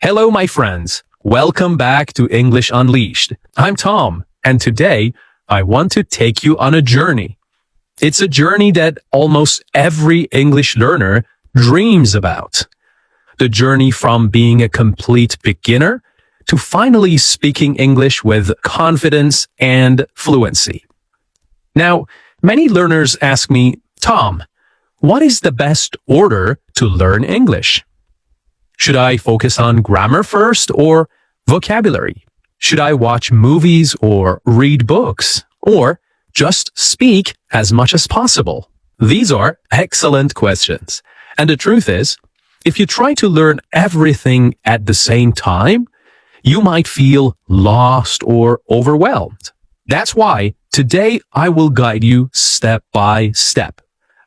Hello, my friends. Welcome back to English Unleashed. I'm Tom, and today I want to take you on a journey. It's a journey that almost every English learner dreams about. The journey from being a complete beginner to finally speaking English with confidence and fluency. Now, many learners ask me, Tom, what is the best order to learn English? Should I focus on grammar first or vocabulary? Should I watch movies or read books? Or just speak as much as possible? These are excellent questions. And the truth is, if you try to learn everything at the same time, you might feel lost or overwhelmed. That's why today I will guide you step by step.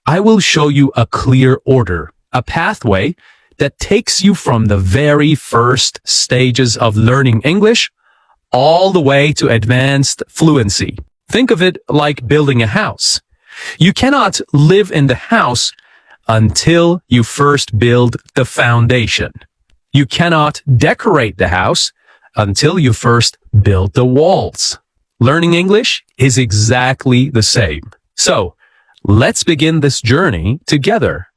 I will show you a clear order, a pathway that takes you from the very first stages of learning English all the way to advanced fluency. Think of it like building a house. You cannot live in the house until you first build the foundation. You cannot decorate the house until you first build the walls. Learning English is exactly the same. So, let's begin this journey together.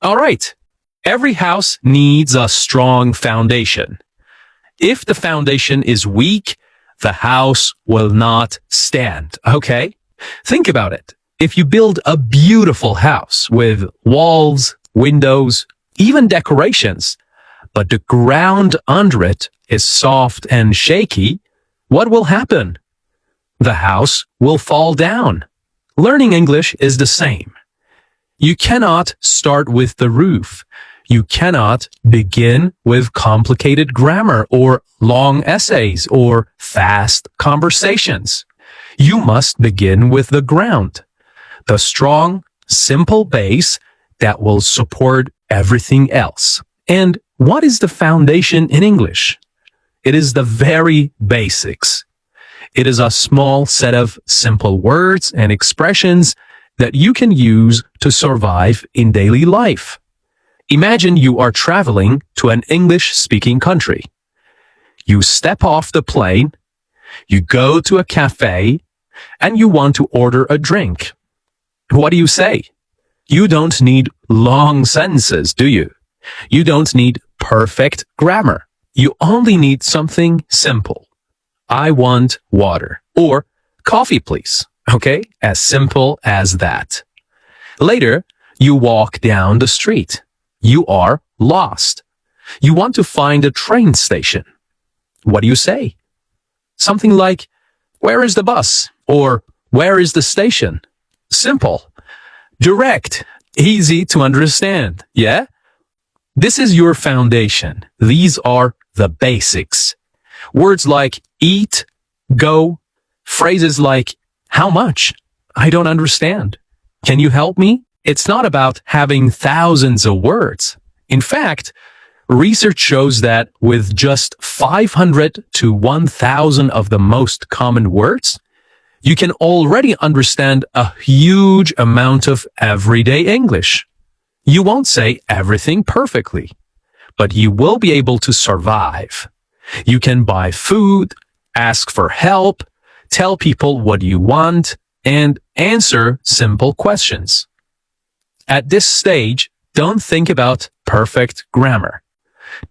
All right. Every house needs a strong foundation. If the foundation is weak, the house will not stand, okay? Think about it. If you build a beautiful house with walls, windows, even decorations, but the ground under it is soft and shaky, what will happen? The house will fall down. Learning English is the same. You cannot start with the roof. You cannot begin with complicated grammar or long essays or fast conversations. You must begin with the ground, the strong, simple base that will support everything else. And what is the foundation in English? It is the very basics. It is a small set of simple words and expressions that you can use to survive in daily life. Imagine you are traveling to an English-speaking country. You step off the plane, you go to a cafe, and you want to order a drink. What do you say? You don't need long sentences, do you? You don't need perfect grammar. You only need something simple. I want water. Or coffee, please. Okay? As simple as that. Later, you walk down the street. You are lost. You want to find a train station. What do you say? Something like, where is the bus? Or where is the station? Simple. Direct. Easy to understand. Yeah? This is your foundation. These are the basics. Words like eat, go, phrases like how much? I don't understand. Can you help me? It's not about having thousands of words. In fact, research shows that with just 500 to 1,000 of the most common words, you can already understand a huge amount of everyday English. You won't say everything perfectly, but you will be able to survive. You can buy food, ask for help, tell people what you want, and answer simple questions. At this stage, don't think about perfect grammar.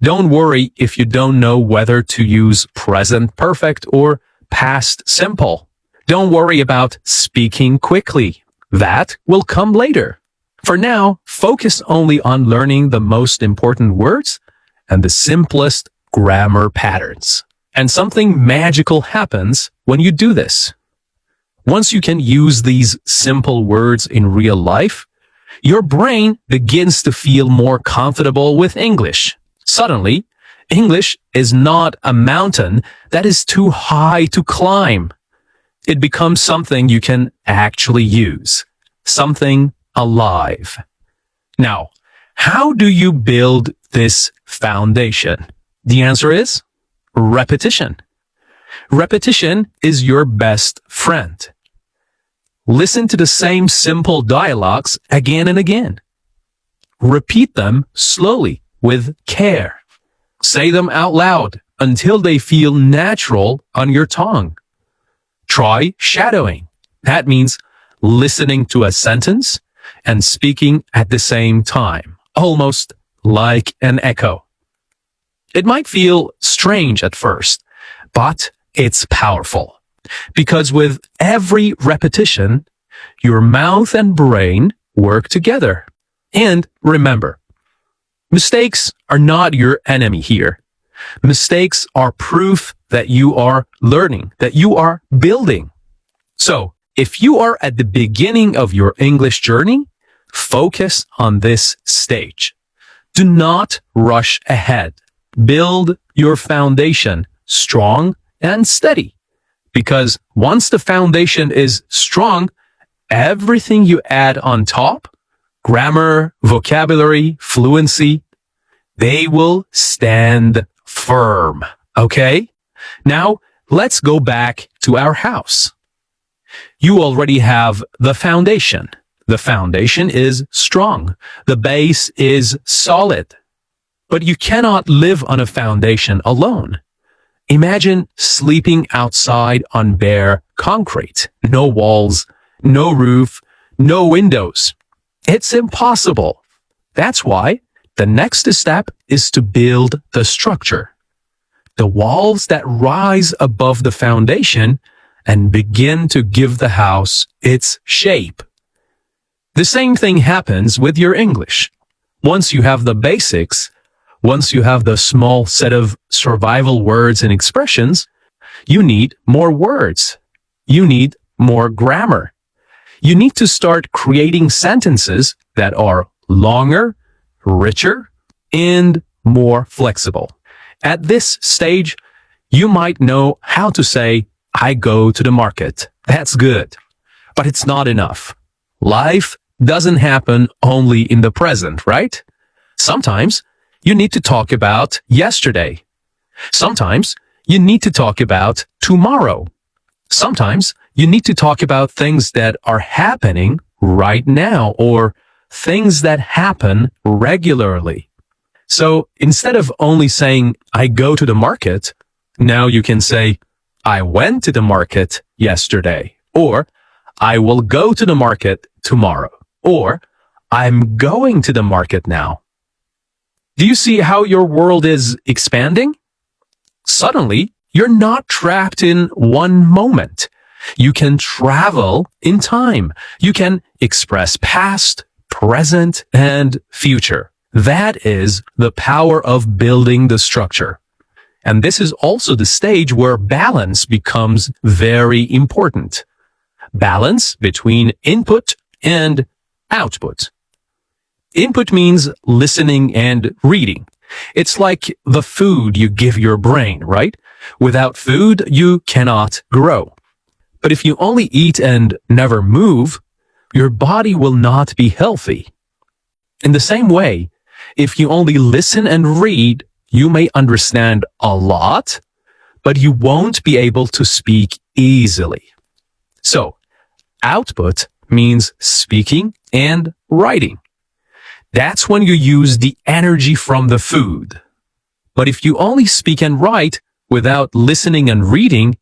Don't worry if you don't know whether to use present perfect or past simple. Don't worry about speaking quickly. That will come later. For now, focus only on learning the most important words and the simplest grammar patterns. And something magical happens when you do this. Once you can use these simple words in real life, your brain begins to feel more comfortable with English. Suddenly, English is not a mountain that is too high to climb. It becomes something you can actually use, something alive. Now, how do you build this foundation? The answer is repetition. Repetition is your best friend. Listen to the same simple dialogues again and again. Repeat them slowly with care. Say them out loud until they feel natural on your tongue. Try shadowing. That means listening to a sentence and speaking at the same time, almost like an echo. It might feel strange at first, but it's powerful. Because with every repetition, your mouth and brain work together. And remember, mistakes are not your enemy here. Mistakes are proof that you are learning, that you are building. So, if you are at the beginning of your English journey, focus on this stage. Do not rush ahead. Build your foundation strong and steady. Because once the foundation is strong, everything you add on top, grammar, vocabulary, fluency, they will stand firm. Okay? Now, let's go back to our house. You already have the foundation. The foundation is strong. The base is solid. But you cannot live on a foundation alone. Imagine sleeping outside on bare concrete. No walls, no roof, no windows. It's impossible. That's why the next step is to build the structure. The walls that rise above the foundation and begin to give the house its shape. The same thing happens with your English. Once you have the basics, once you have the small set of survival words and expressions, you need more words. You need more grammar. You need to start creating sentences that are longer, richer, and more flexible. At this stage, you might know how to say, I go to the market. That's good. But it's not enough. Life doesn't happen only in the present, right? Sometimes you need to talk about yesterday. Sometimes you need to talk about tomorrow. Sometimes you need to talk about things that are happening right now or things that happen regularly. So instead of only saying, I go to the market, now you can say, I went to the market yesterday, or I will go to the market tomorrow, or I'm going to the market now. Do you see how your world is expanding? Suddenly, you're not trapped in one moment. You can travel in time. You can express past, present, and future. That is the power of building the structure. And this is also the stage where balance becomes very important. Balance between input and output. Input means listening and reading. It's like the food you give your brain, right? Without food, you cannot grow. But if you only eat and never move, your body will not be healthy. In the same way, if you only listen and read, you may understand a lot, but you won't be able to speak easily. So, output means speaking and writing. That's when you use the energy from the food. But if you only speak and write without listening and reading,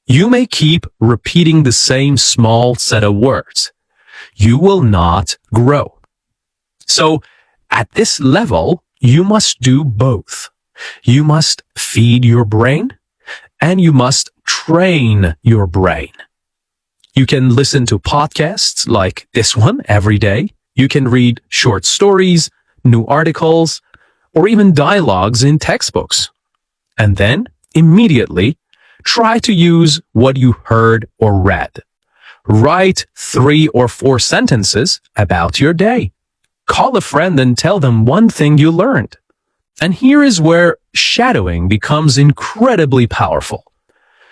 you may keep repeating the same small set of words. You will not grow. So, at this level, you must do both. You must feed your brain and you must train your brain. You can listen to podcasts like this one every day. You can read short stories, new articles, or even dialogues in textbooks. And then, immediately, try to use what you heard or read. Write 3 or 4 sentences about your day. Call a friend and tell them one thing you learned. And here is where shadowing becomes incredibly powerful.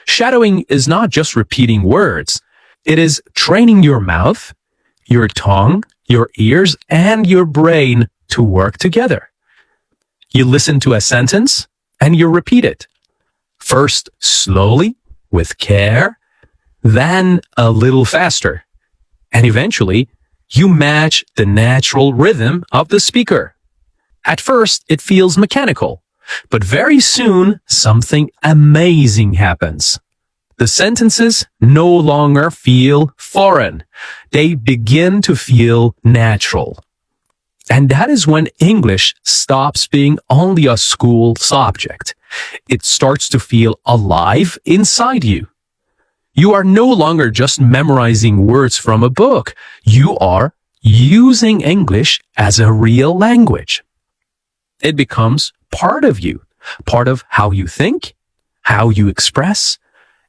Shadowing is not just repeating words. It is training your mouth, your tongue, your ears, and your brain to work together. You listen to a sentence and you repeat it. First slowly, with care, then a little faster. And eventually, You match the natural rhythm of the speaker. At first, it feels mechanical, but very soon, something amazing happens. The sentences no longer feel foreign. They begin to feel natural. And that is when English stops being only a school subject. It starts to feel alive inside you. You are no longer just memorizing words from a book. You are using English as a real language. It becomes part of you, part of how you think, how you express,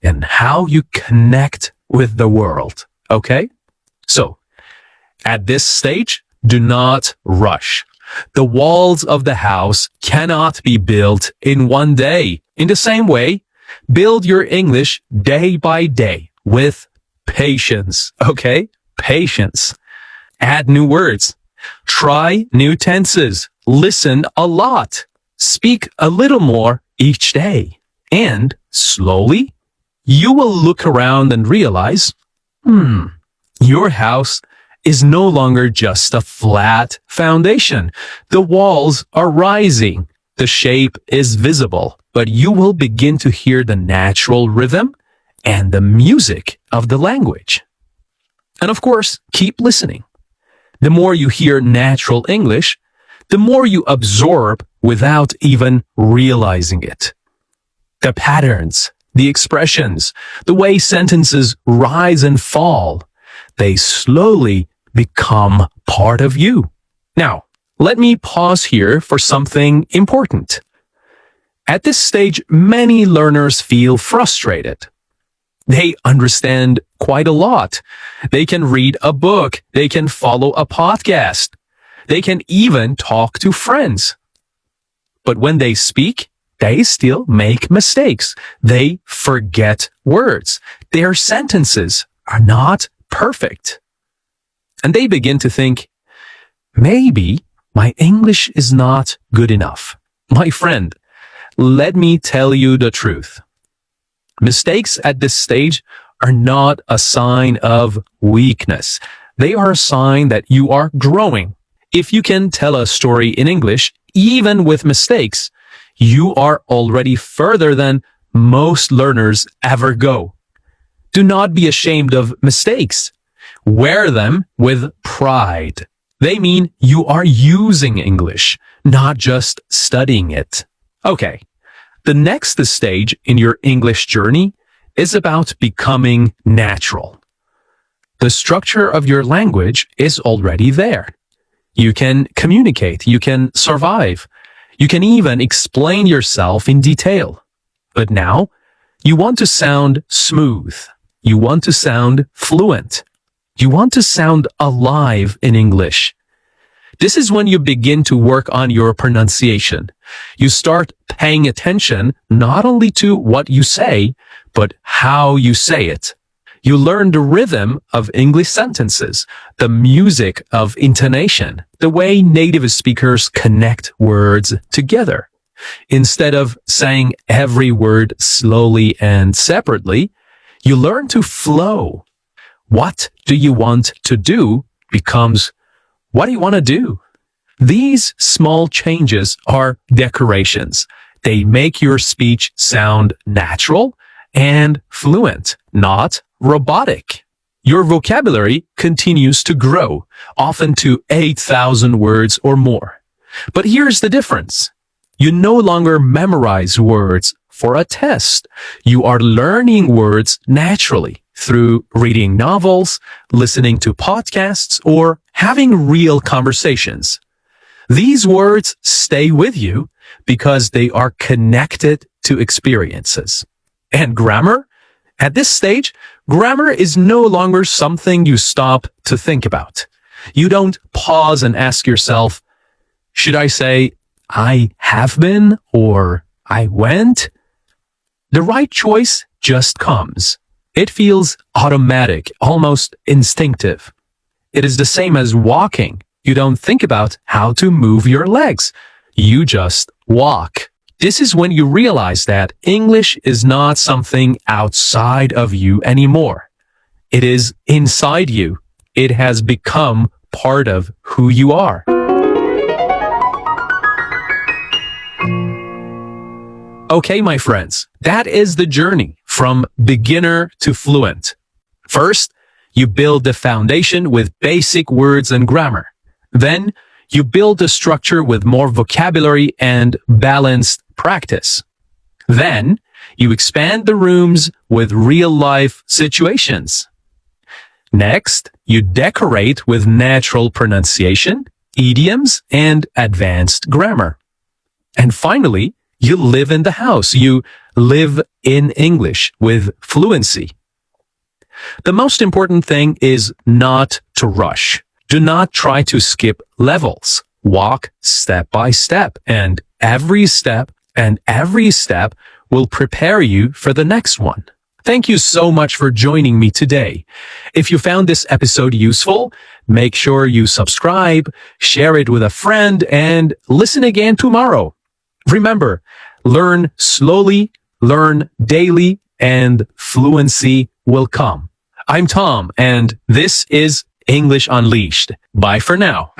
and how you connect with the world. Okay? So, at this stage, do not rush. The walls of the house cannot be built in one day. In the same way, build your English day by day with patience. Okay? Patience. Add new words. Try new tenses. Listen a lot. Speak a little more each day. And slowly, you will look around and realize, your house is no longer just a flat foundation. The walls are rising. The shape is visible, but you will begin to hear the natural rhythm and the music of the language. And of course, keep listening. The more you hear natural English, the more you absorb without even realizing it. The patterns, the expressions, the way sentences rise and fall, they slowly become part of you. Now, let me pause here for something important. At this stage, many learners feel frustrated. They understand quite a lot. They can read a book. They can follow a podcast. They can even talk to friends. But when they speak, they still make mistakes. They forget words. Their sentences are not perfect. And they begin to think, maybe my English is not good enough. My friend, let me tell you the truth. Mistakes at this stage are not a sign of weakness. They are a sign that you are growing. If you can tell a story in English, even with mistakes, you are already further than most learners ever go. Do not be ashamed of mistakes. Wear them with pride. They mean you are using English, not just studying it. Okay, the next stage in your English journey is about becoming natural. The structure of your language is already there. You can communicate, you can survive, you can even explain yourself in detail. But now, you want to sound smooth. You want to sound fluent. You want to sound alive in English. This is when you begin to work on your pronunciation. You start paying attention not only to what you say, but how you say it. You learn the rhythm of English sentences, the music of intonation, the way native speakers connect words together. Instead of saying every word slowly and separately, you learn to flow. What do you want to do becomes, what do you want to do? These small changes are decorations. They make your speech sound natural and fluent, not robotic. Your vocabulary continues to grow, often to 8,000 words or more. But here's the difference. You no longer memorize words for a test. You are learning words naturally through reading novels, listening to podcasts, or having real conversations. These words stay with you because they are connected to experiences. And grammar? At this stage, grammar is no longer something you stop to think about. You don't pause and ask yourself, should I say, I have been or I went? The right choice just comes. It feels automatic, almost instinctive. It is the same as walking. You don't think about how to move your legs. You just walk. This is when you realize that English is not something outside of you anymore. It is inside you. it has become part of who you are. Okay, my friends, that is the journey from beginner to fluent. First, you build the foundation with basic words and grammar. Then, you build the structure with more vocabulary and balanced practice. Then, you expand the rooms with real-life situations. Next, you decorate with natural pronunciation, idioms, and advanced grammar. And finally, you live in the house. You live in English with fluency. The most important thing is not to rush. Do not try to skip levels. Walk step by step, and every step will prepare you for the next one. Thank you so much for joining me today. If you found this episode useful, make sure you subscribe, share it with a friend, and listen again tomorrow. Remember, learn slowly, learn daily, and fluency will come. I'm Tom, and this is English Unleashed. Bye for now.